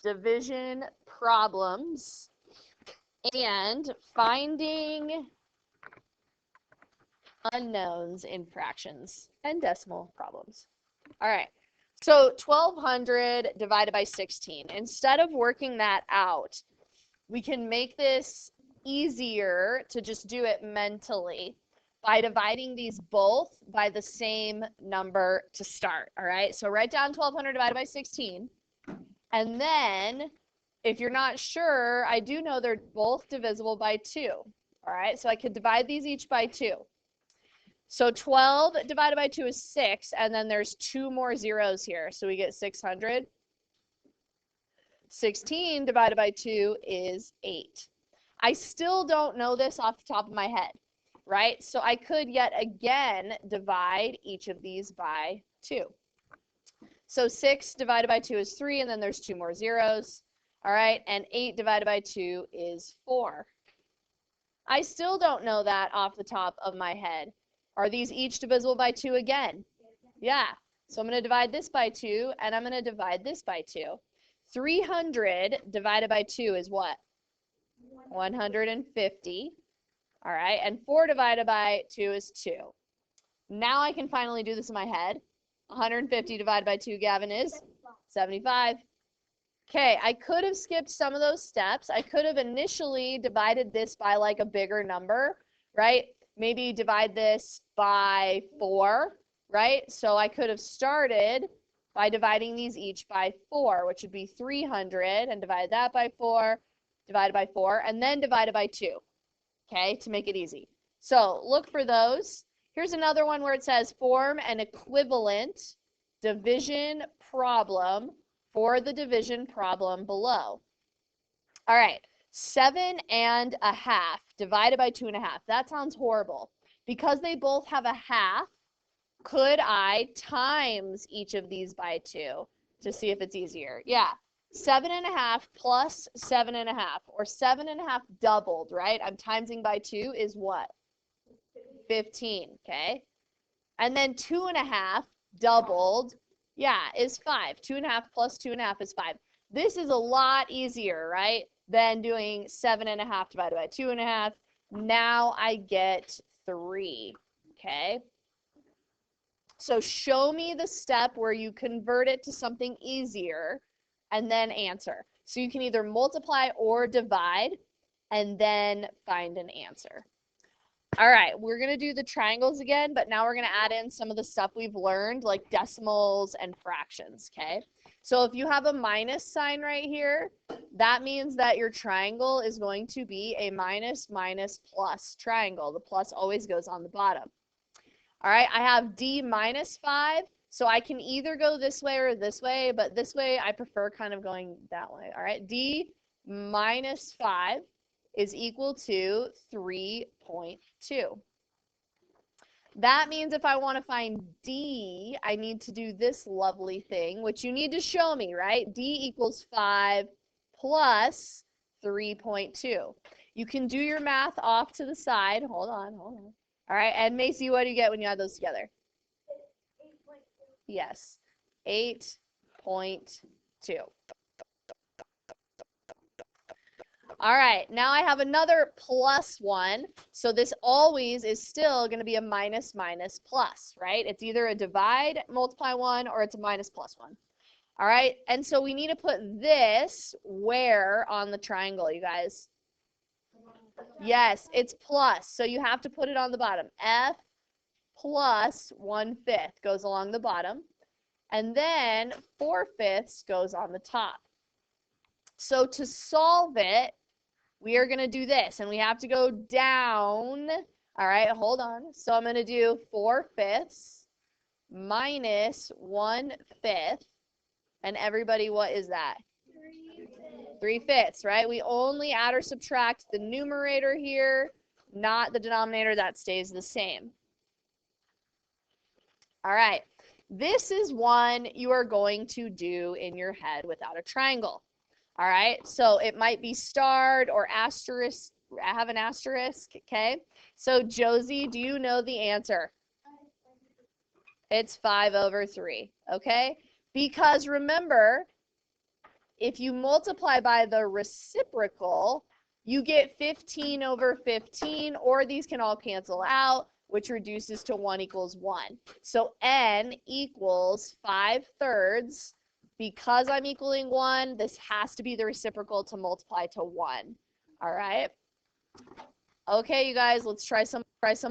division problems and finding unknowns in fractions and decimal problems. All right, so 1200 divided by 16. Instead of working that out, we can make this easier to just do it mentally by dividing these both by the same number to start. All right, so write down 1200 divided by 16. And then if you're not sure, I do know they're both divisible by 2. All right, so I could divide these each by 2. So 12 divided by 2 is 6, and then there's 2 more zeros here, so we get 600. 16 divided by 2 is 8. I still don't know this off the top of my head, right? So I could yet again divide each of these by 2. So 6 divided by 2 is 3, and then there's 2 more zeros. All right, and 8 divided by 2 is 4. I still don't know that off the top of my head. Are these each divisible by 2 again? Yeah. So I'm going to divide this by 2, and I'm going to divide this by 2. 300 divided by 2 is what? 150. All right, and 4 divided by 2 is 2. Now I can finally do this in my head. 150 divided by 2, Gavin, is 75. Okay, I could have skipped some of those steps. I could have initially divided this by like a bigger number, right? Maybe divide this by 4, right? So I could have started by dividing these each by 4, which would be 300, and divide that by 4, divided by 4, and then divided by 2, okay, to make it easy. So look for those. Here's another one where it says form an equivalent division problem for the division problem below. All right, 7.5 divided by 2.5. That sounds horrible. Because they both have a half, could I times each of these by 2 to see if it's easier? Yeah, 7.5 plus 7.5, or 7.5 doubled, right? I'm timesing by 2 is what? 15, okay? And then 2.5 doubled, yeah, is 5. 2.5 plus 2.5 is 5. This is a lot easier, right, than doing 7.5 divided by 2.5. Now I get 3, okay? So show me the step where you convert it to something easier and then answer. So you can either multiply or divide and then find an answer. All right, we're going to do the triangles again, but now we're going to add in some of the stuff we've learned, like decimals and fractions, okay? So if you have a minus sign right here, that means that your triangle is going to be a minus, minus, plus triangle. The plus always goes on the bottom. All right, I have D minus 5, so I can either go this way or this way, but this way I prefer kind of going that way. All right, D minus 5 is equal to 3.2. That means if I want to find D, I need to do this lovely thing, which you need to show me, right? D equals 5 plus 3.2. You can do your math off to the side. Hold on. All right, and Macy, what do you get when you add those together? 8.2. Yes, 8.2. All right, now I have another plus 1. So this always is still going to be a minus, minus, plus, right? It's either a divide, multiply 1, or it's a minus plus 1. All right, and so we need to put this where on the triangle, you guys? Yes, it's plus, so you have to put it on the bottom. F plus 1/5 goes along the bottom, and then 4/5 goes on the top. So to solve it, we are going to do this, and we have to go down. All right, hold on. So I'm going to do 4/5 minus 1/5, and everybody, what is that? 3/5, right? We only add or subtract the numerator here, not the denominator. That stays the same. All right, this is one you are going to do in your head without a triangle. All right, so it might be starred or asterisk. I have an asterisk, okay? So Josie, do you know the answer? It's 5/3, okay? Because remember, if you multiply by the reciprocal, you get 15 over 15, or these can all cancel out, which reduces to 1 equals 1. So n equals 5/3. Because I'm equaling 1, this has to be the reciprocal to multiply to 1. All right? Okay, you guys, let's try some